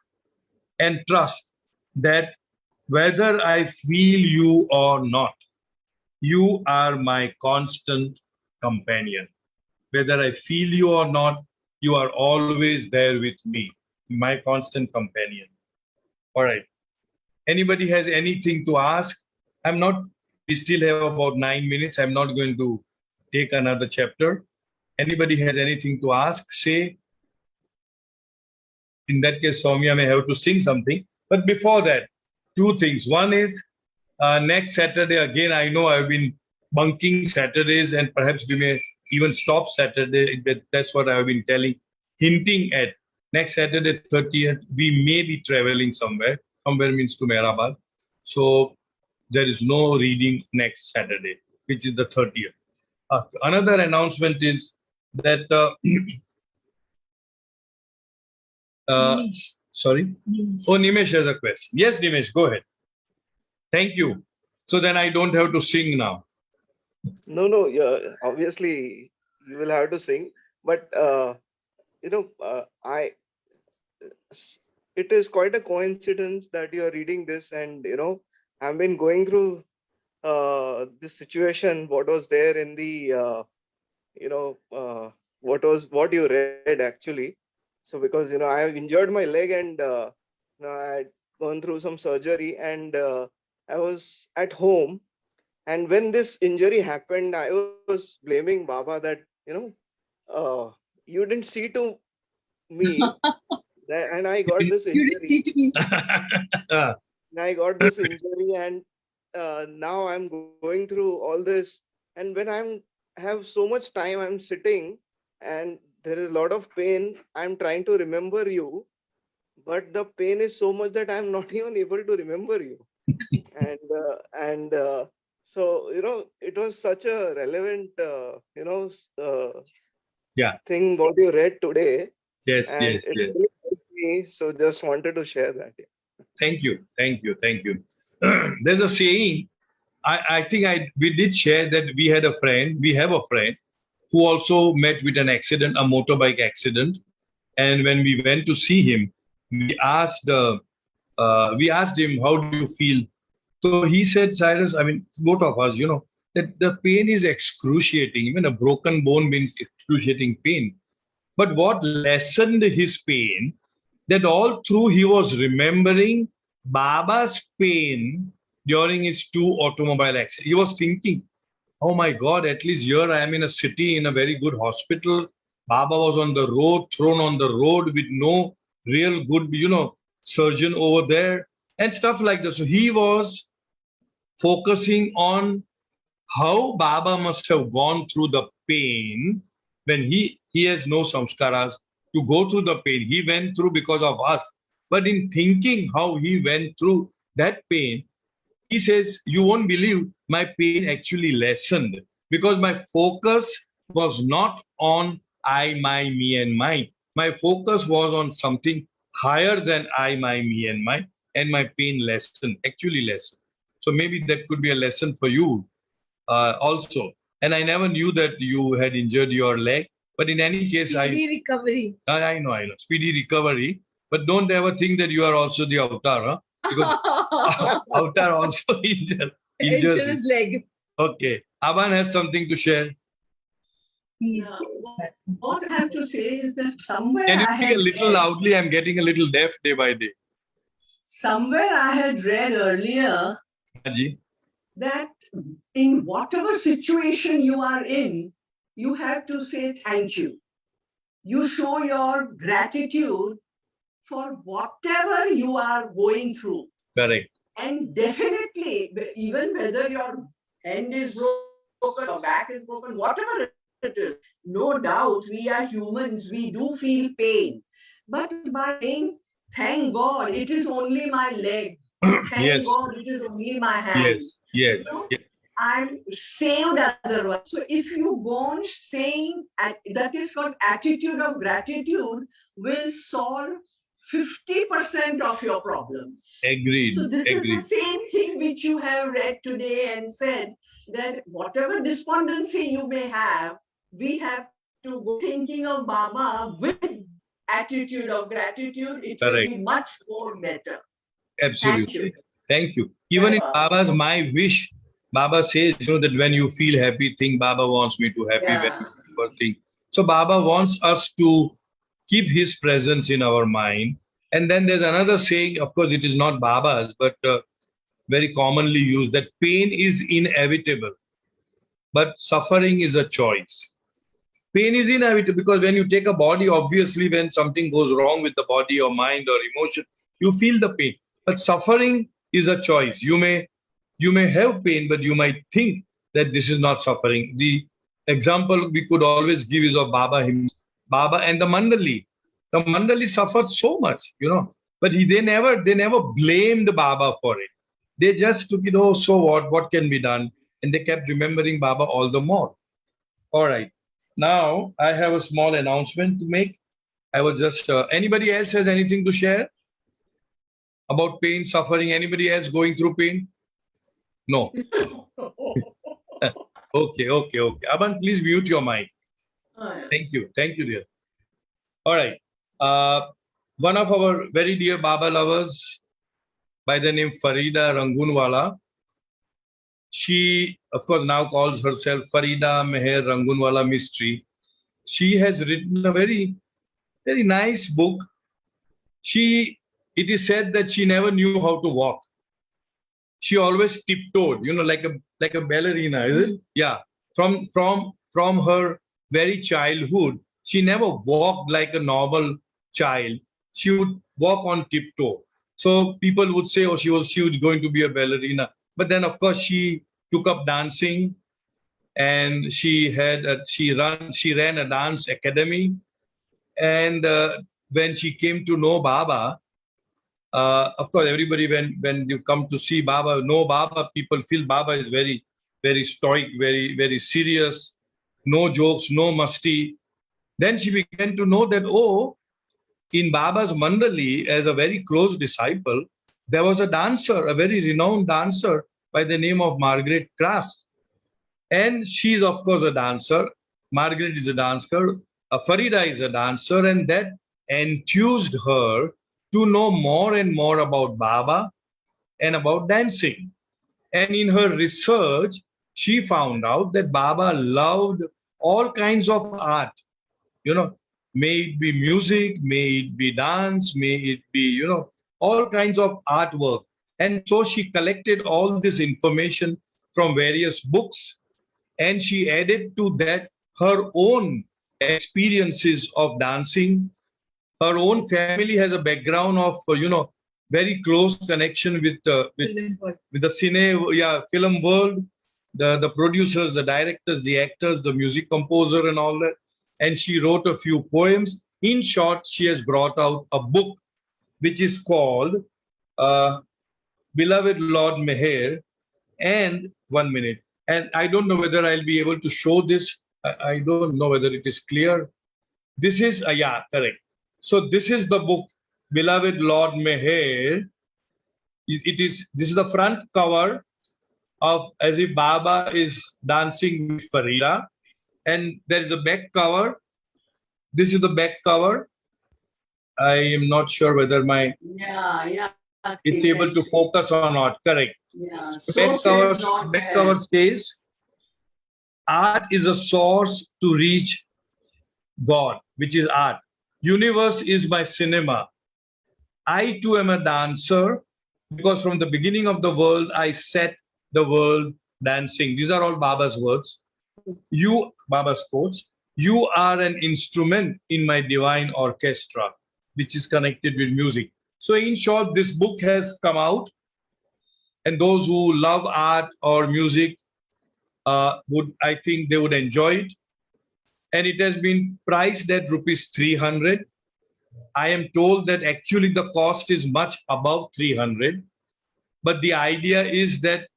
and trust that whether I feel you or not, you are my constant companion. Whether I feel you or not, you are always there with me, my constant companion. All right. Anybody has anything to ask? I'm not, we still have about 9 minutes. I'm not going to take another chapter. Anybody has anything to ask, say. In that case, Soumya may have to sing something. But before that, two things. One is next Saturday, again, I know I've been bunking Saturdays and perhaps we may even stop Saturday. That's what I've been hinting at. Next Saturday, 30th, we may be traveling somewhere. Somewhere means to Mehrabad. So there is no reading next Saturday, which is the 30th. Another announcement is that sorry? Nimesh. Oh, Nimesh has a question. Yes, Nimesh, go ahead. Thank you. So then I don't have to sing now. No, yeah, obviously you will have to sing, but I it is quite a coincidence that you are reading this, and I've been going through this situation, what was there in the what you read actually. So because I have injured my leg, and I had gone through some surgery, and I was at home, and when this injury happened, I was blaming Baba that you didn't see to me, and I got this You didn't injury. see to me. I got this injury, and now I'm going through all this. And when I'm have so much time, I'm sitting, and there is a lot of pain. I'm trying to remember you, but the pain is so much that I'm not even able to remember you. And so it was such a relevant Yeah. thing what you read today, Yes, and yes, it yes. really helped me. So just wanted to share that. Yeah. Thank you, thank you, thank you. There's a saying. I think we did share that we have a friend who also met with an accident, a motorbike accident. And when we went to see him, we asked him, how do you feel? So he said, Cyrus, I mean, both of us, that the pain is excruciating. Even a broken bone means excruciating pain. But what lessened his pain, that all through he was remembering Baba's pain during his two automobile accidents. He was thinking, oh my God, at least here I am in a city, in a very good hospital. Baba was on the road, thrown on the road with no real good, surgeon over there and stuff like that. So he was focusing on how Baba must have gone through the pain when he has no samskaras to go through the pain. He went through because of us. But in thinking how he went through that pain, he says, you won't believe my pain actually lessened because my focus was not on I, my, me, and mine. My focus was on something higher than I, my, me, and my pain lessened, actually lessened. So maybe that could be a lesson for you also. And I never knew that you had injured your leg. But in any case, Speedy recovery. I know, speedy recovery. But don't ever think that you are also the avatar, huh? Because avatar also injures His leg. Okay. Aban has something to share. Please. What I have to say is that somewhere Can you I speak had a little read, loudly? I'm getting a little deaf day by day. somewhere I had read earlier Haji. that in whatever situation you are in, you have to say thank you. You show your gratitude for whatever you are going through. Correct. And definitely, even whether your hand is broken, your back is broken, whatever it is, no doubt we are humans, we do feel pain. But by saying, thank God, it is only my leg. Thank Yes. God, it is only my hand. Yes. Yes. I'm saved otherwise. So if you go on saying that is called attitude of gratitude will solve 50% of your problems. Agreed. So this is the Agreed. same thing which you have read today and said that whatever despondency you may have, we have to go thinking of Baba with attitude of gratitude. It will Correct. be much more better. Absolutely. Thank you. Thank you. Even in Baba. Baba's My Wish, Baba says, that when you feel happy, think Baba wants me to happy. When Yeah. you feel poor, think. So Baba wants us to keep his presence in our mind. And then there's another saying, of course, it is not Baba's, but very commonly used, that pain is inevitable, but suffering is a choice. Pain is inevitable because when you take a body, obviously, when something goes wrong with the body or mind or emotion, you feel the pain. But suffering is a choice. You may have pain, but you might think that this is not suffering. The example we could always give is of Baba himself, Baba and the Mandali. The Mandali suffered so much, but they never blamed Baba for it. They just took it, oh, so what can be done? And they kept remembering Baba all the more. All right. Now I have a small announcement to make. I was just, anybody else has anything to share about pain, suffering? Anybody else going through pain? No. Okay. Aban, please mute your mic. Thank you, dear. All right. One of our very dear Baba lovers by the name Farida Rangunwala. She, of course, now calls herself Farida Meher Rangunwala Mystery. She has written a very, very nice book. It is said that she never knew how to walk. She always tiptoed, like a ballerina, is it? Yeah. From her very childhood, she never walked like a normal child. She would walk on tiptoe. So people would say, oh, she was going to be a ballerina. But then, of course, she took up dancing, and she ran a dance academy. And when she came to know Baba, of course, everybody, when you come to see Baba, know Baba, people feel Baba is very, very stoic, very, very serious, no jokes, no musty. Then she began to know that, oh, in Baba's Mandali, as a very close disciple, there was a dancer, a very renowned dancer by the name of Margaret Kras. And she's, of course, a dancer. Margaret is a dancer. Farida is a dancer. And that enthused her to know more and more about Baba and about dancing. And in her research, she found out that Baba loved all kinds of art. May it be music, may it be dance, may it be, all kinds of artwork. And so she collected all this information from various books, and she added to that her own experiences of dancing. Her own family has a background of, very close connection with the film world, the producers, the directors, the actors, the music composer, and all that. And she wrote a few poems. In short, she has brought out a book which is called Beloved Lord Meher. And 1 minute. And I don't know whether I'll be able to show this. I don't know whether it is clear. This is, correct. So this is the book, Beloved Lord Meher. This is the front cover of as if Baba is dancing with Farida. And there is a back cover. This is the back cover. I am not sure whether it's able to focus or not. Correct. Yeah. So back cover says, art is a source to reach God, which is art. Universe is my cinema. I too am a dancer because from the beginning of the world, I set the world dancing. These are all Baba's words. Baba's quotes, you are an instrument in my divine orchestra, which is connected with music. So in short, this book has come out, and those who love art or music I think they would enjoy it. And it has been priced at rupees 300. I am told that actually the cost is much above 300. But the idea is that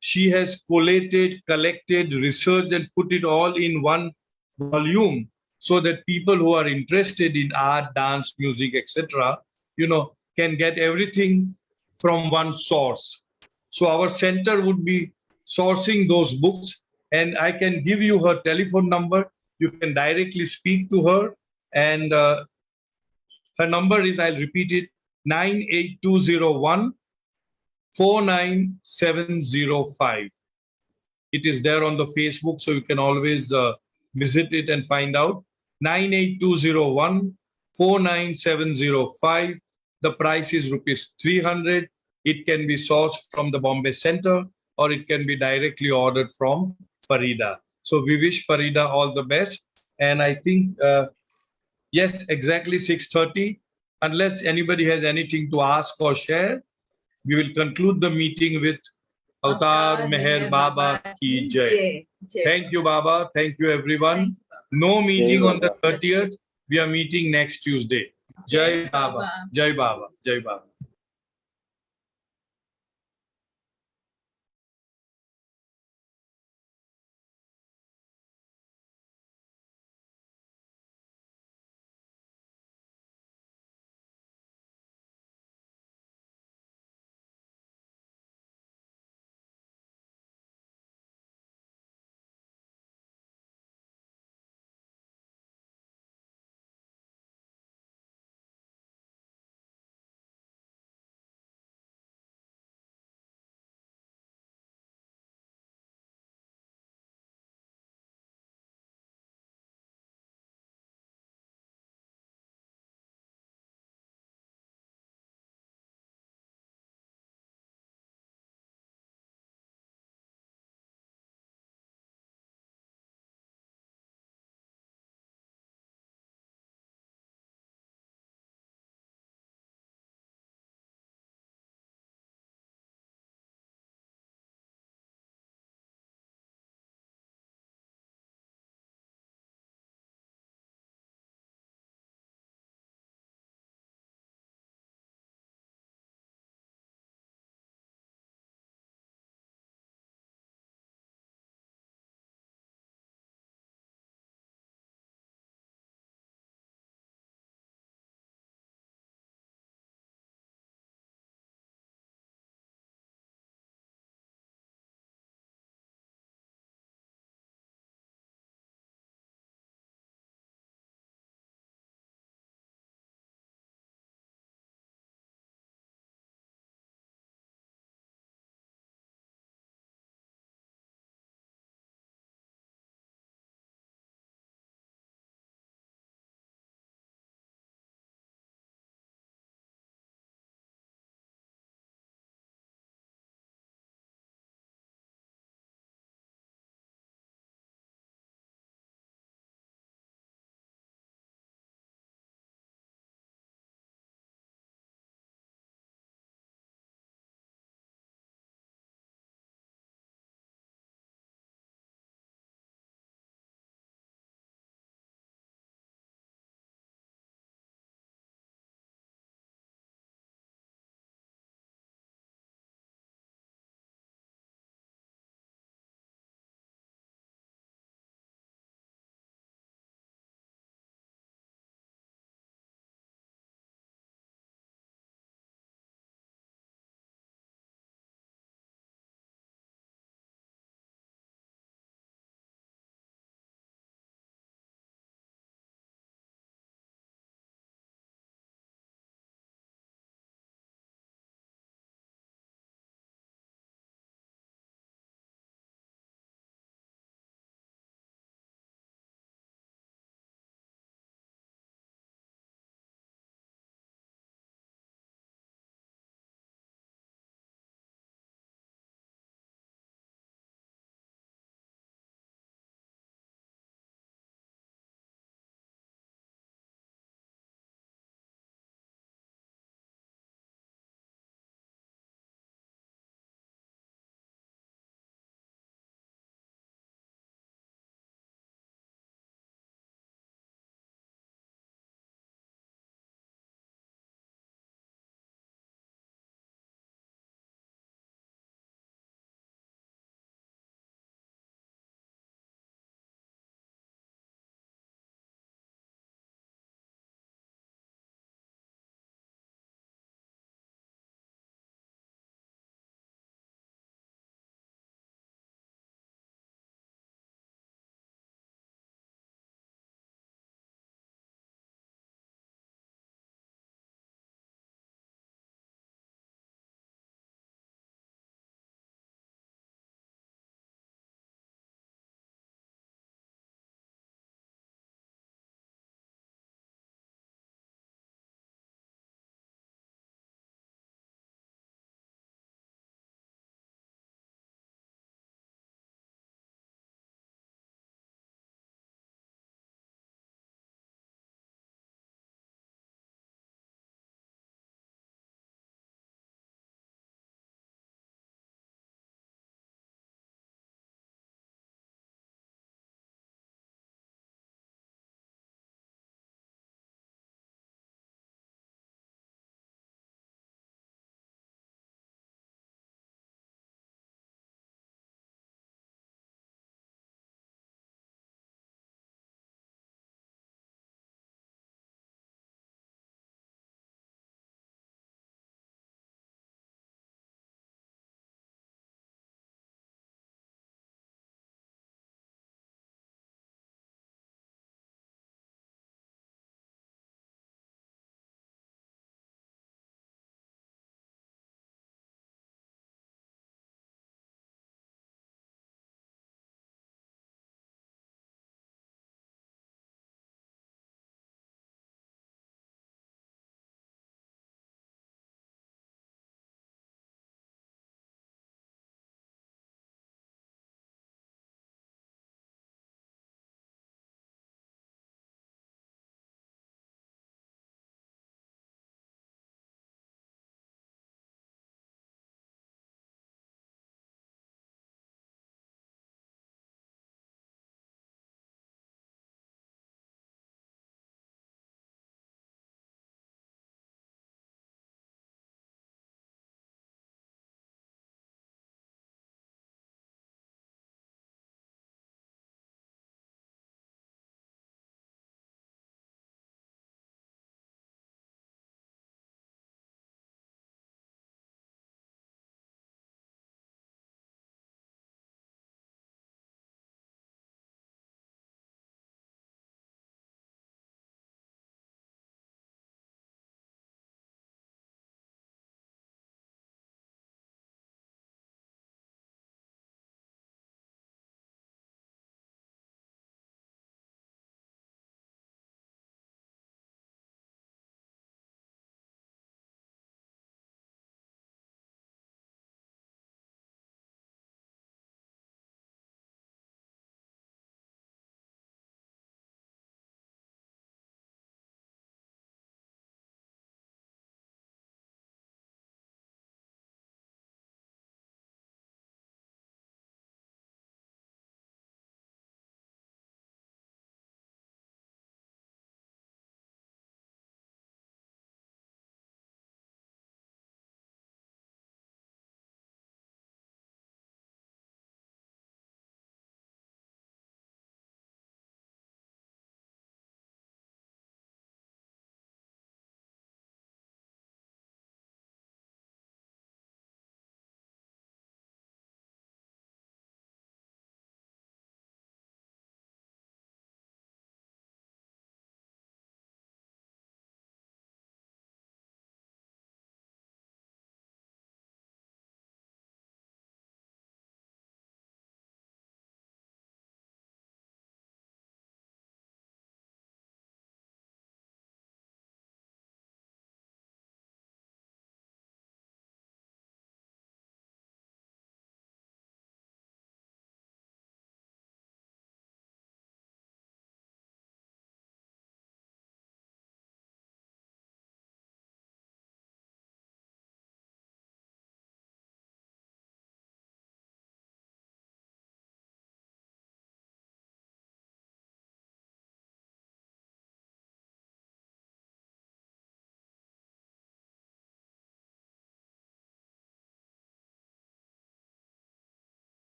she has collated, collected, researched, and put it all in one volume so that people who are interested in art, dance, music, etc., can get everything from one source. So our center would be sourcing those books, and I can give you her telephone number. You can directly speak to her, and her number is, I'll repeat it, 98201 49705. It is there on the Facebook, so you can always visit it and find out. 98201 49705. The price is rupees 300. It can be sourced from the Bombay Center, or it can be directly ordered from Farida. So we wish Farida all the best. And I think, yes, exactly 6:30. Unless anybody has anything to ask or share, we will conclude the meeting with Avtar Meher Baba Ki Jai. Thank you, Baba. Thank you, everyone. No meeting on the 30th. We are meeting next Tuesday. Jai Baba. Jai Baba. Jai Baba.